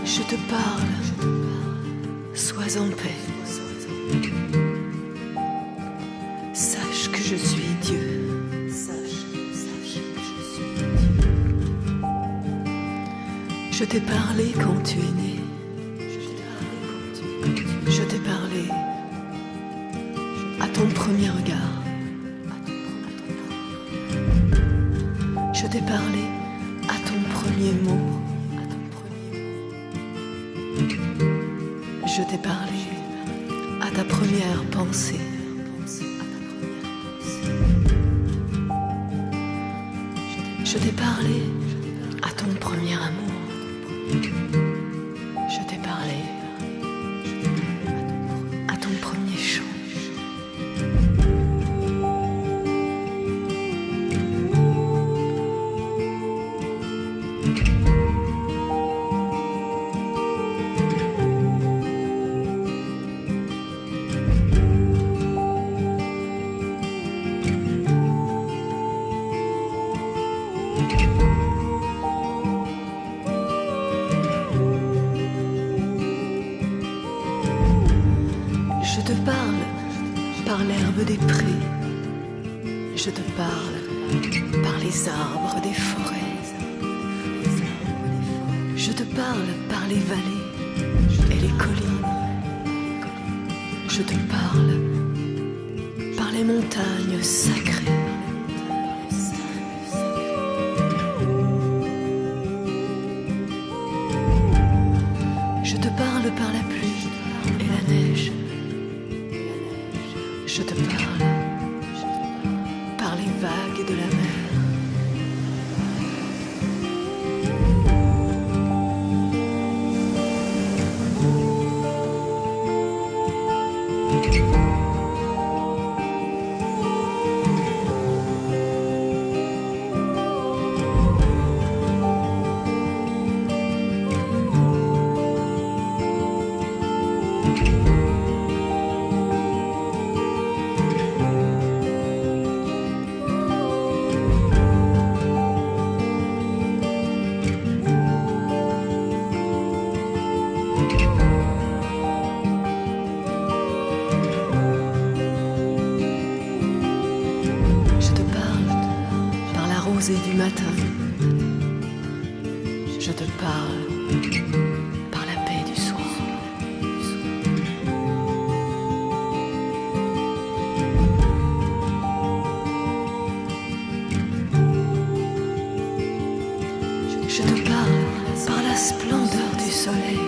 Je te parle, sois en paix. Sache que je suis Dieu. Sache que je suis Dieu. Je t'ai parlé quand tu es né. Je t'ai parlé à ton premier regard. Je t'ai parlé à ton premier mot. Je t'ai parlé à ta première pensée. Je t'ai parlé à ton premier amour. Je t'ai parlé à ton premier chant. Je te parle par l'herbe des prés. Je te parle par les arbres des forêts. Je te parle par les vallées et les collines. Je te parle par les montagnes sacrées. Je te parle par la pluie et la neige. Je te parle par les vagues de la mer. Et du matin, je te parle par la paix du soir. Je te parle par la splendeur du soleil.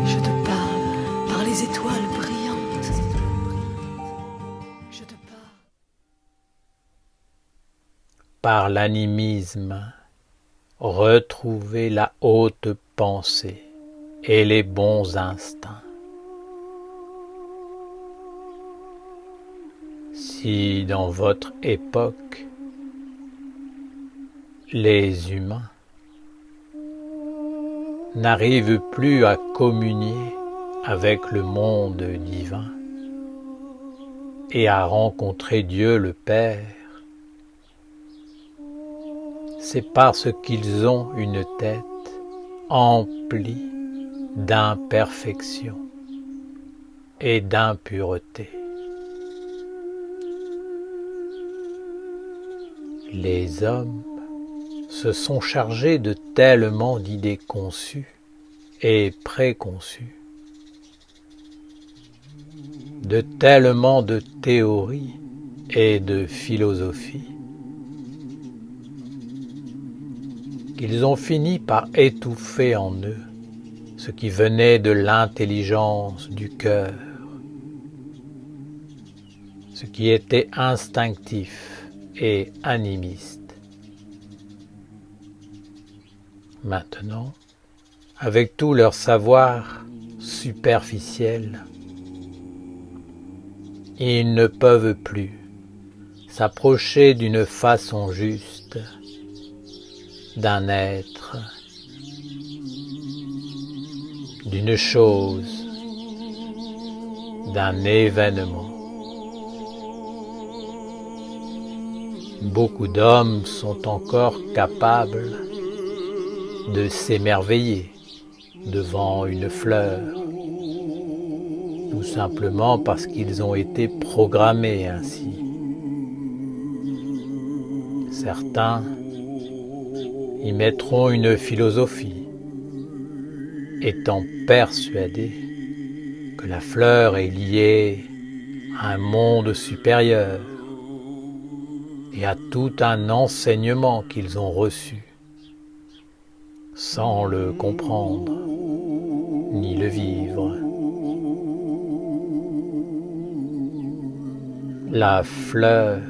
Je te parle par les étoiles brillantes. Je te parle par l'animisme, retrouvez la haute pensée et les bons instincts. Si dans votre époque, les humains n'arrivent plus à communier avec le monde divin et à rencontrer Dieu le Père, c'est parce qu'ils ont une tête emplie d'imperfection et d'impureté. Les hommes se sont chargés de tellement d'idées conçues et préconçues, de tellement de théories et de philosophies, qu'ils ont fini par étouffer en eux ce qui venait de l'intelligence du cœur, ce qui était instinctif et animiste. Maintenant, avec tout leur savoir superficiel, ils ne peuvent plus s'approcher d'une façon juste d'un être, d'une chose, d'un événement. Beaucoup d'hommes sont encore capables de s'émerveiller devant une fleur, tout simplement parce qu'ils ont été programmés ainsi. Certains y mettront une philosophie, étant persuadés que la fleur est liée à un monde supérieur et à tout un enseignement qu'ils ont reçu, sans le comprendre ni le vivre. La fleur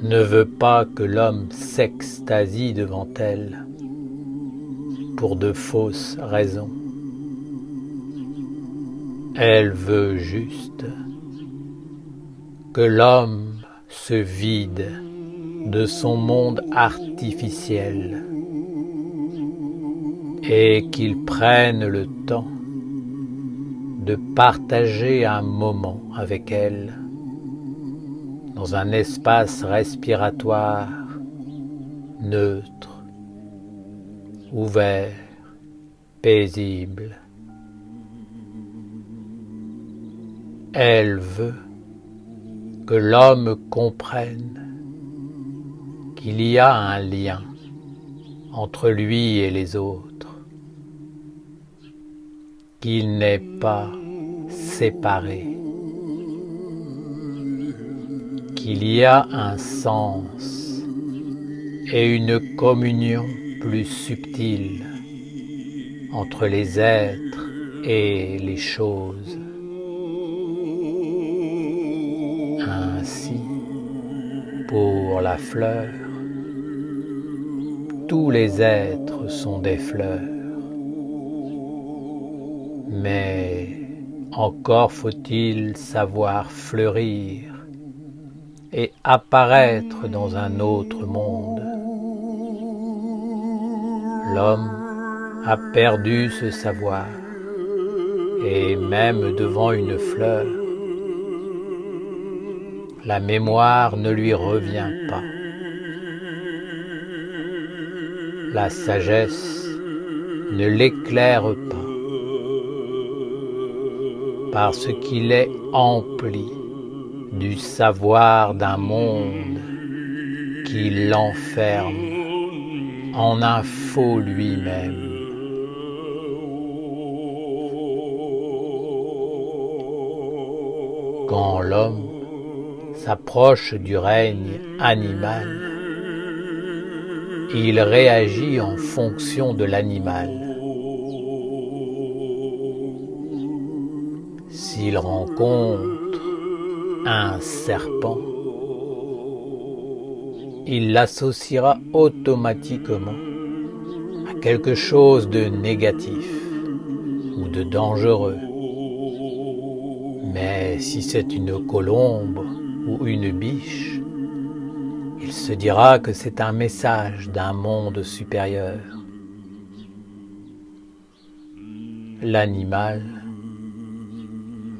ne veut pas que l'homme s'extasie devant elle pour de fausses raisons. Elle veut juste que l'homme se vide de son monde artificiel et qu'il prenne le temps de partager un moment avec elle dans un espace respiratoire neutre, ouvert, paisible. Elle veut que l'homme comprenne qu'il y a un lien entre lui et les autres, qu'il n'est pas séparé, qu'il y a un sens et une communion plus subtile entre les êtres et les choses. Ainsi, pour la fleur, tous les êtres sont des fleurs, mais encore faut-il savoir fleurir et apparaître dans un autre monde. L'homme a perdu ce savoir, et même devant une fleur, la mémoire ne lui revient pas. La sagesse ne l'éclaire pas, parce qu'il est empli du savoir d'un monde qui l'enferme en un faux lui-même. Quand l'homme s'approche du règne animal, il réagit en fonction de l'animal. S'il rencontre un serpent, il l'associera automatiquement à quelque chose de négatif ou de dangereux. Mais si c'est une colombe ou une biche, il se dira que c'est un message d'un monde supérieur. L'animal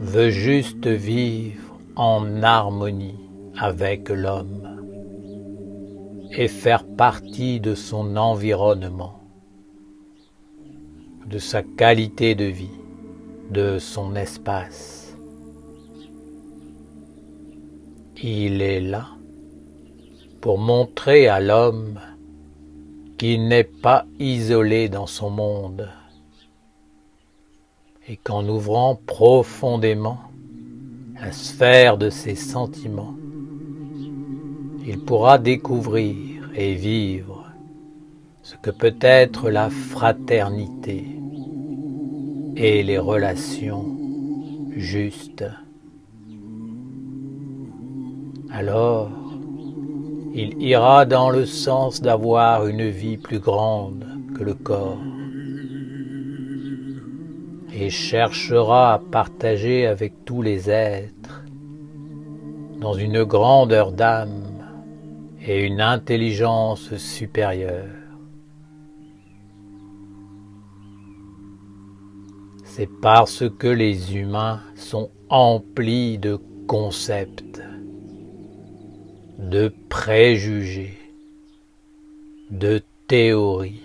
veut juste vivre en harmonie avec l'homme et faire partie de son environnement, de sa qualité de vie, de son espace. Il est là pour montrer à l'homme qu'il n'est pas isolé dans son monde et qu'en ouvrant profondément la sphère de ses sentiments, il pourra découvrir et vivre ce que peut être la fraternité et les relations justes. Alors, il ira dans le sens d'avoir une vie plus grande que le corps et cherchera à partager avec tous les êtres dans une grandeur d'âme et une intelligence supérieure. C'est parce que les humains sont emplis de concepts, de préjugés, de théories,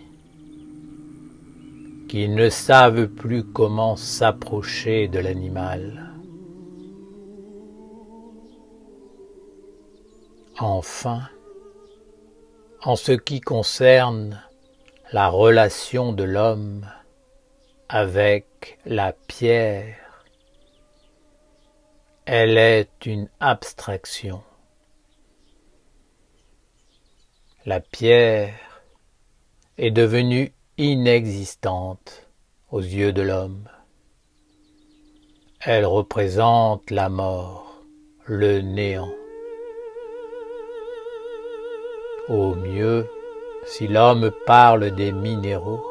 qu'ils ne savent plus comment s'approcher de l'animal. Enfin, en ce qui concerne la relation de l'homme avec la pierre, elle est une abstraction. La pierre est devenue inexistante aux yeux de l'homme. Elle représente la mort, le néant. Au mieux, si l'homme parle des minéraux,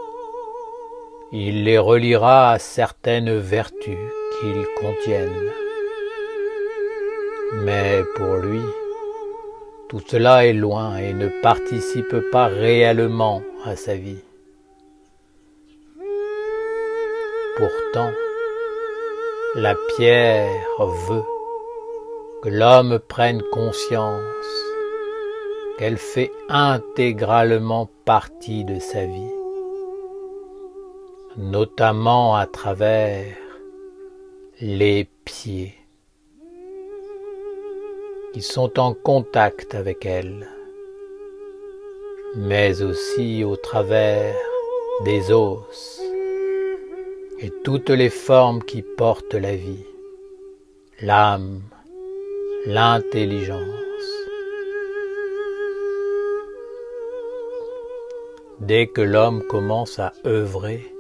il les reliera à certaines vertus qu'ils contiennent. Mais pour lui, tout cela est loin et ne participe pas réellement à sa vie. Pourtant, la pierre veut que l'homme prenne conscience qu'elle fait intégralement partie de sa vie, notamment à travers les pieds qui sont en contact avec elle, mais aussi au travers des os et toutes les formes qui portent la vie, l'âme, l'intelligence. Dès que l'homme commence à œuvrer,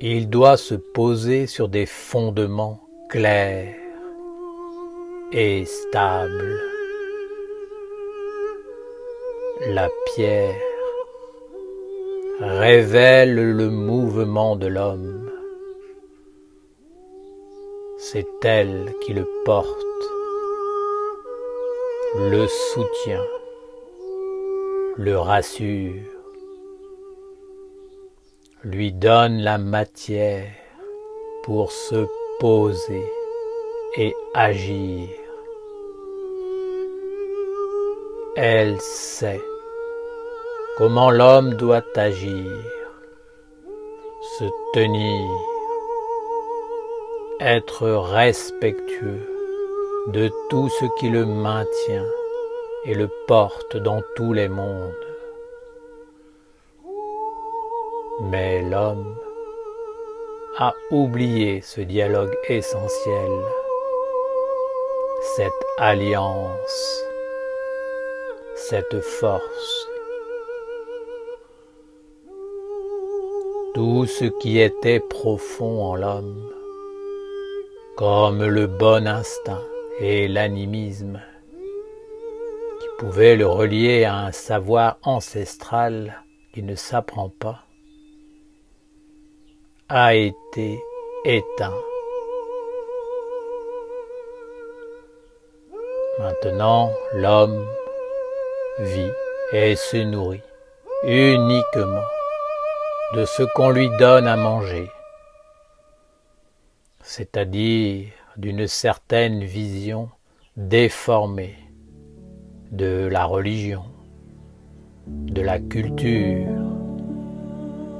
il doit se poser sur des fondements clairs et stables. La pierre révèle le mouvement de l'homme. C'est elle qui le porte, le soutient, le rassure, lui donne la matière pour se poser et agir. Elle sait comment l'homme doit agir, se tenir, être respectueux de tout ce qui le maintient et le porte dans tous les mondes. Mais l'homme a oublié ce dialogue essentiel, cette alliance, cette force. Tout ce qui était profond en l'homme, comme le bon instinct et l'animisme, qui pouvaient le relier à un savoir ancestral qui ne s'apprend pas, a été éteint. Maintenant, l'homme vit et se nourrit uniquement de ce qu'on lui donne à manger, c'est-à-dire d'une certaine vision déformée de la religion, de la culture,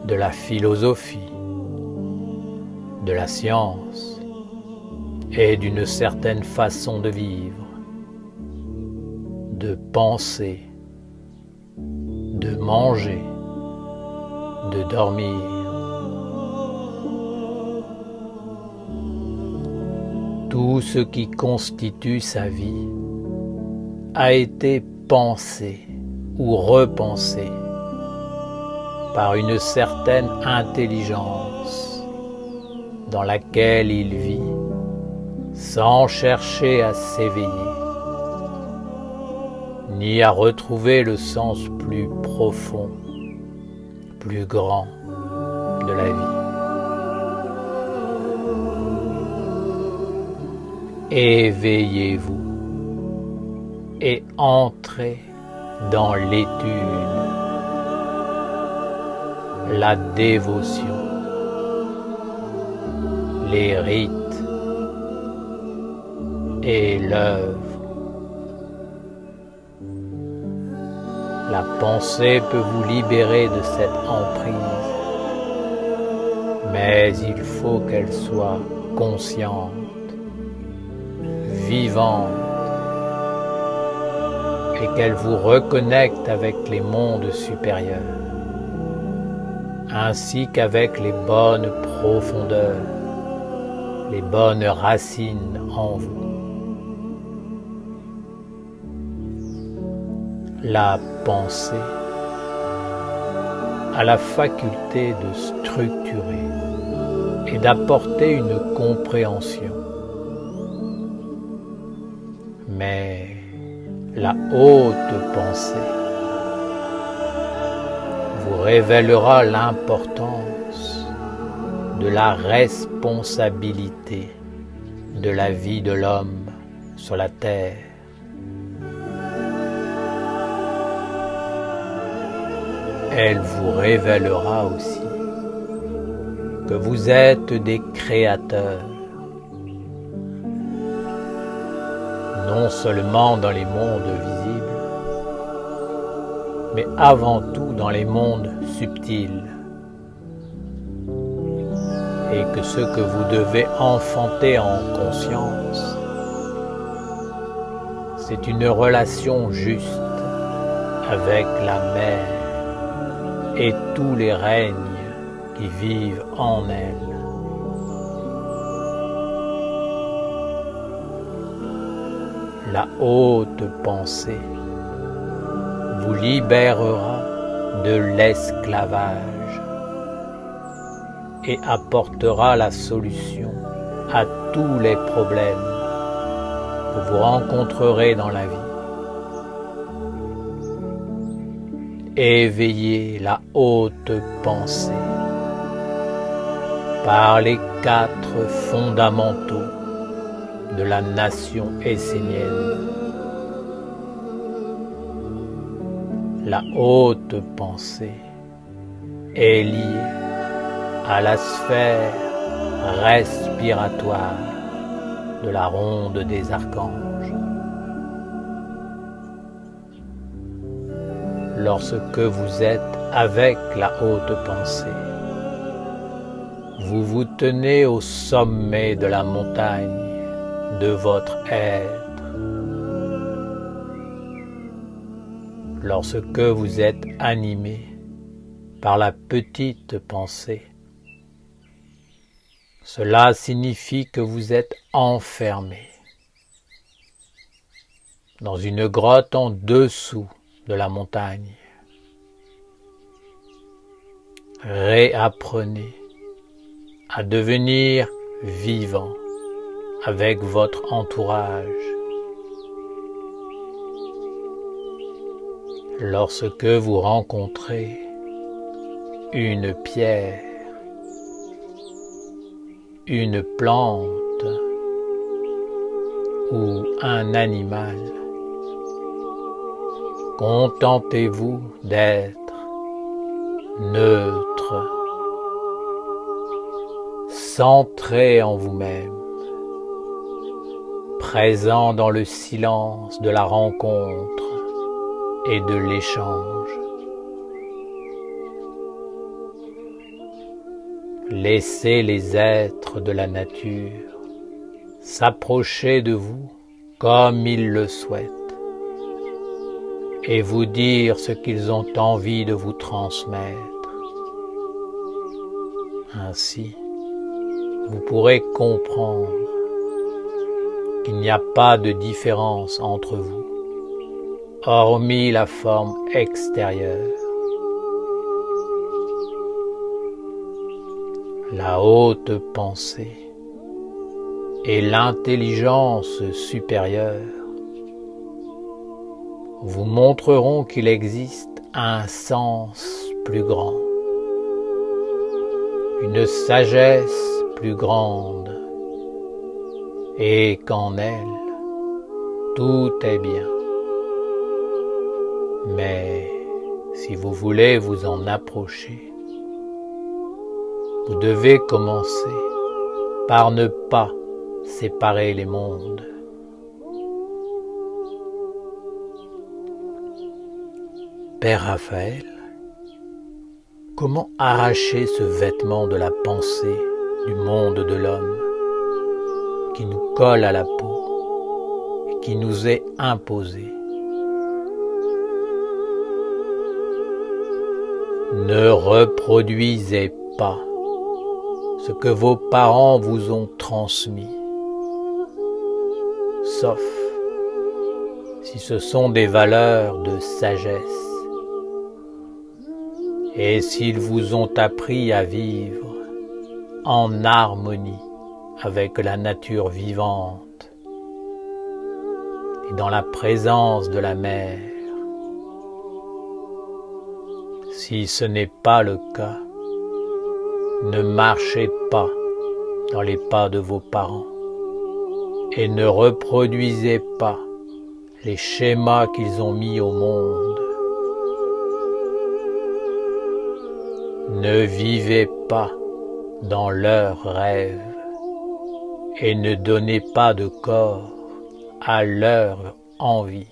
de la philosophie, de la science et d'une certaine façon de vivre, de penser, de manger, de dormir. Tout ce qui constitue sa vie a été pensé ou repensé par une certaine intelligence dans laquelle il vit sans chercher à s'éveiller ni à retrouver le sens plus profond, plus grand de la vie. Éveillez-vous et entrez dans l'étude, la dévotion, les rites et l'œuvre. La pensée peut vous libérer de cette emprise mais il faut qu'elle soit consciente, vivante, et qu'elle vous reconnecte avec les mondes supérieurs, ainsi qu'avec les bonnes profondeurs, les bonnes racines en vous. La pensée a la faculté de structurer et d'apporter une compréhension. Mais la haute pensée vous révélera l'importance de la responsabilité de la vie de l'homme sur la terre. Elle vous révélera aussi que vous êtes des créateurs, non seulement dans les mondes visibles, mais avant tout dans les mondes subtils, et que ce que vous devez enfanter en conscience, c'est une relation juste avec la mer et tous les règnes qui vivent en elle. La haute pensée vous libérera de l'esclavage et apportera la solution à tous les problèmes que vous rencontrerez dans la vie. Éveillez la haute pensée par les 4 fondamentaux de la nation essénienne. La haute pensée est liée à la sphère respiratoire de la ronde des archanges. Lorsque vous êtes avec la haute pensée, vous vous tenez au sommet de la montagne de votre être. Lorsque vous êtes animé par la petite pensée, cela signifie que vous êtes enfermé dans une grotte en dessous de la montagne. Réapprenez à devenir vivant avec votre entourage. Lorsque vous rencontrez une pierre, une plante ou un animal, contentez-vous d'être neutre, centré en vous-même, présent dans le silence de la rencontre et de l'échange. Laissez les êtres de la nature s'approcher de vous comme ils le souhaitent et vous dire ce qu'ils ont envie de vous transmettre. Ainsi, vous pourrez comprendre qu'il n'y a pas de différence entre vous, hormis la forme extérieure. La haute pensée et l'intelligence supérieure vous montreront qu'il existe un sens plus grand, une sagesse plus grande, et qu'en elle, tout est bien. Mais si vous voulez vous en approcher, vous devez commencer par ne pas séparer les mondes. Père Raphaël, Comment arracher ce vêtement de la pensée du monde de l'homme qui nous colle à la peau et qui nous est imposé? Ne reproduisez pas ce que vos parents vous ont transmis, sauf si ce sont des valeurs de sagesse et s'ils vous ont appris à vivre en harmonie avec la nature vivante et dans la présence de la mer. Si ce n'est pas le cas, ne marchez pas dans les pas de vos parents et ne reproduisez pas les schémas qu'ils ont mis au monde. Ne vivez pas dans leurs rêves et ne donnez pas de corps à leur envie.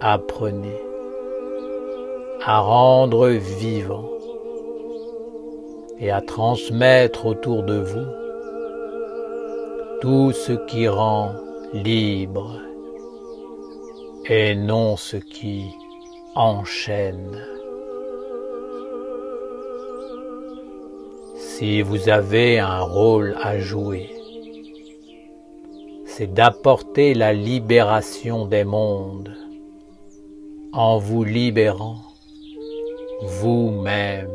Apprenez à rendre vivant et à transmettre autour de vous tout ce qui rend libre et non ce qui enchaîne. Si vous avez un rôle à jouer, c'est d'apporter la libération des mondes en vous libérant vous-même.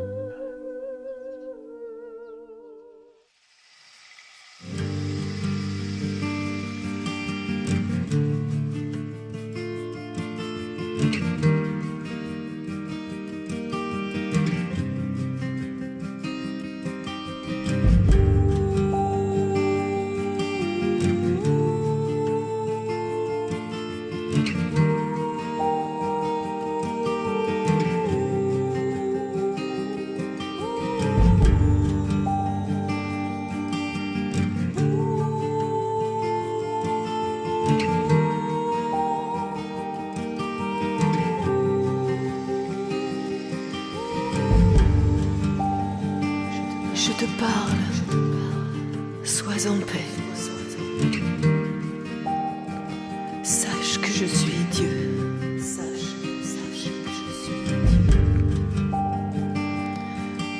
Je te parle, sois en paix. Sache que je suis Dieu. Sache que je suis Dieu.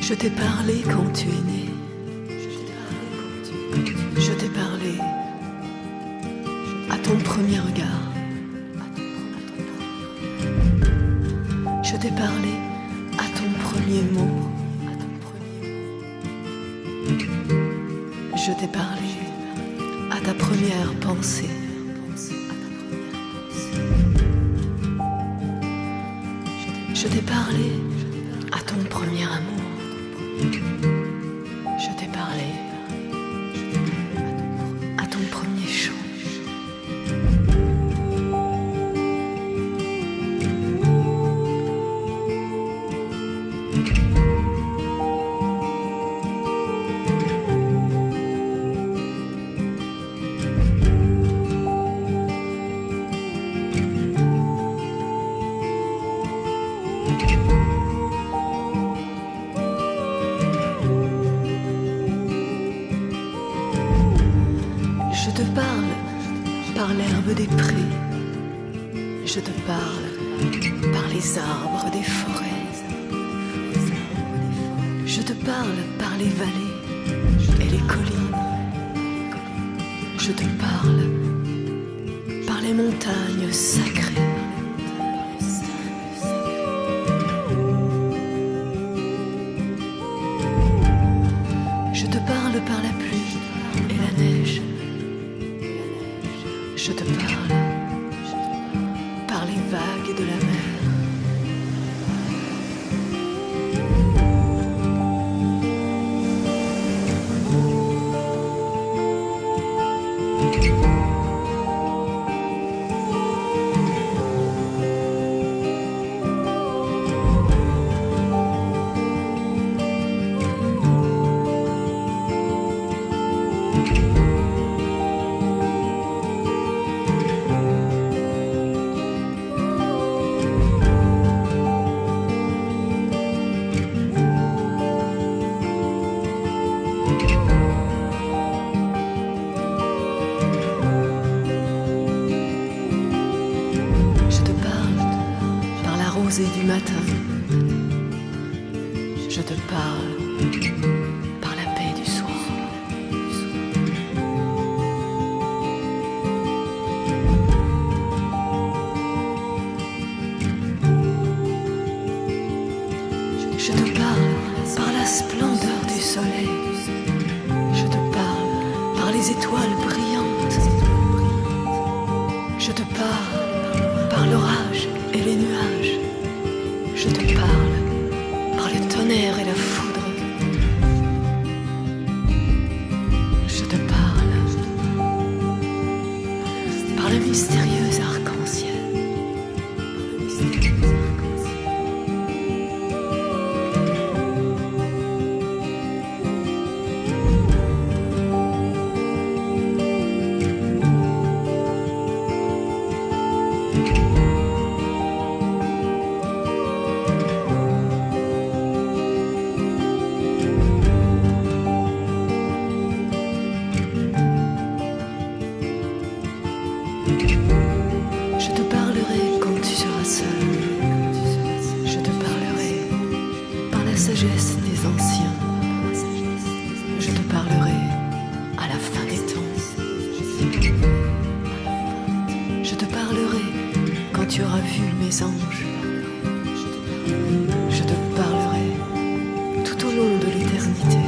Je t'ai parlé quand tu es né. Je t'ai parlé à ton premier regard. Je t'ai parlé à ton premier mot. Je t'ai parlé à ta première pensée. Je t'ai parlé à ton premier amour. Je t'ai parlé à ton premier chant. Je te parle par l'herbe des prés. Je te parle par les arbres des forêts. Je te parle par les vallées et les collines. Je te parle par les montagnes sacrées. Je te parle par la pluie et la neige. Je te parle par les vagues de la mer. Je te parle par la paix du soir. Je te parle par la splendeur du soleil. Je te parle par les étoiles brillantes. Je te parle par l'orage et les nuages. Je te parle par le tonnerre et la foudre. Je te parle par le mystérieux arc-en-ciel. Je te parlerai quand tu seras seul. Je te parlerai par la sagesse des anciens. Je te parlerai à la fin des temps. Je te parlerai quand tu auras vu mes anges. Je te parlerai tout au long de l'éternité.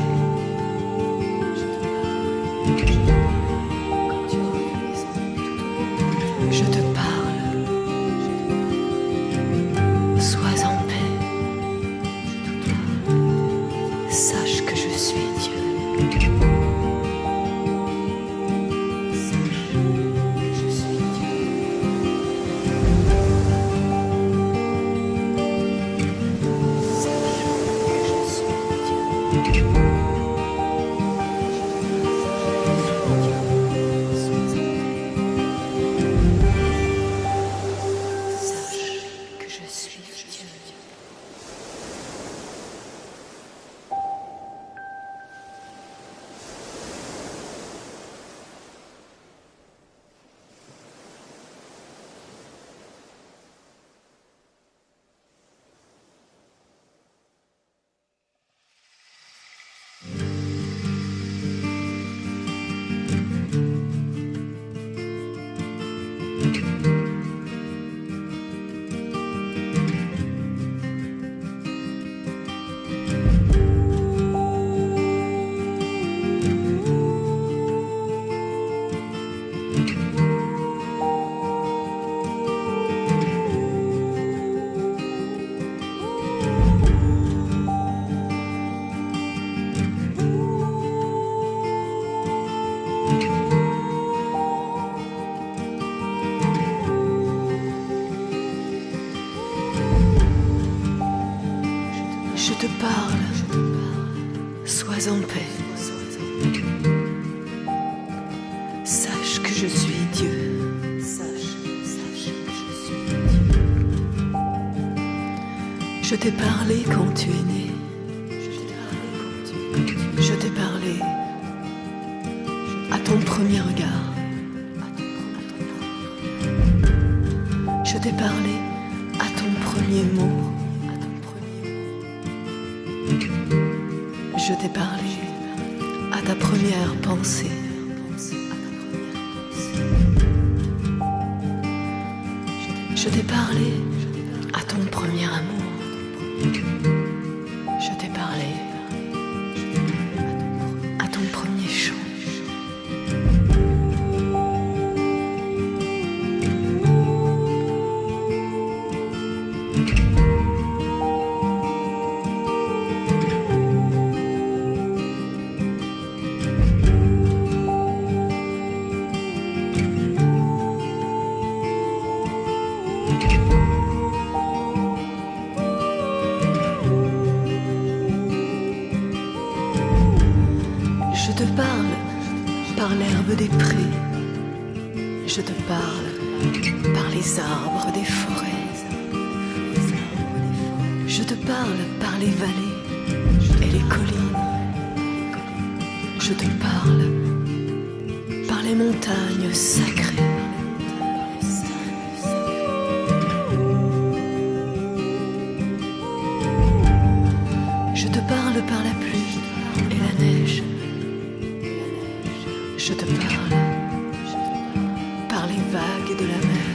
Je te parle, sois en paix, sache que je suis Dieu. Sache que je suis Dieu. Sache que je suis Dieu. Je te parle, sois en paix. Sache que je suis Dieu. Sache que je suis Dieu. Je t'ai parlé quand tu es né. Je t'ai parlé à ton premier regard. Je t'ai parlé à ton premier mot. Je t'ai parlé à ta première pensée. Je t'ai parlé à ton premier amour. Je t'ai parlé à ton premier chant. Je te parle par l'herbe des prés. Je te parle par les arbres des forêts. Je te parle par les vallées et les collines. Je te parle par les montagnes sacrées. Je te parle par la pluie et la neige. Je te parle par les vagues de la mer.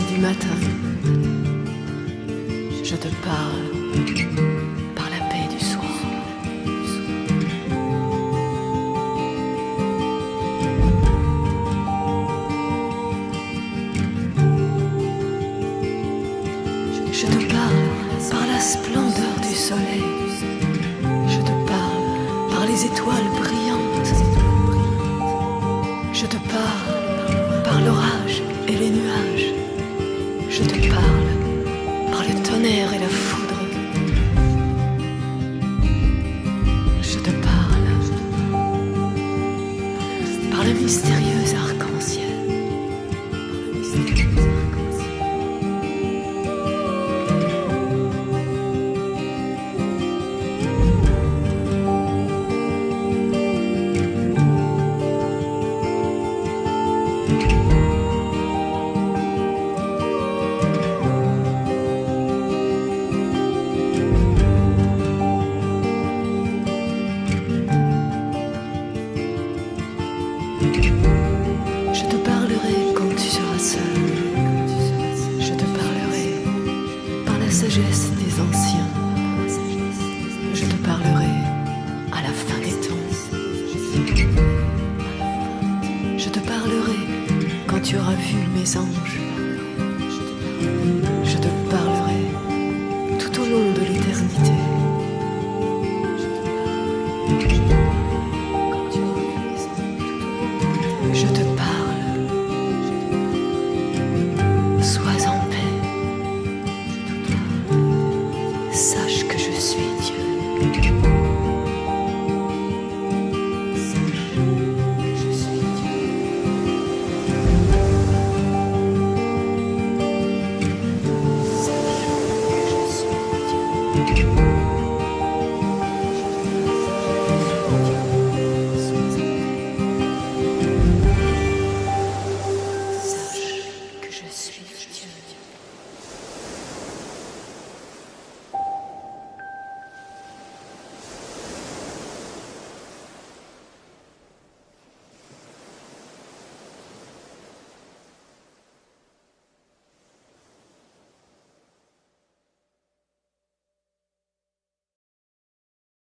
Du matin, je te parle par la paix du soir. Je te parle par la splendeur du soleil. Je te parle par les étoiles brillantes. Je te parle par l'orage et les nuages. Je te parle par le tonnerre et la foudre. Je te parle par le mystérieux arc-en-ciel. Je te parlerai quand tu seras seul. Je te parlerai par la sagesse des anciens. Je te parlerai à la fin des temps. Je te parlerai quand tu auras vu mes anges.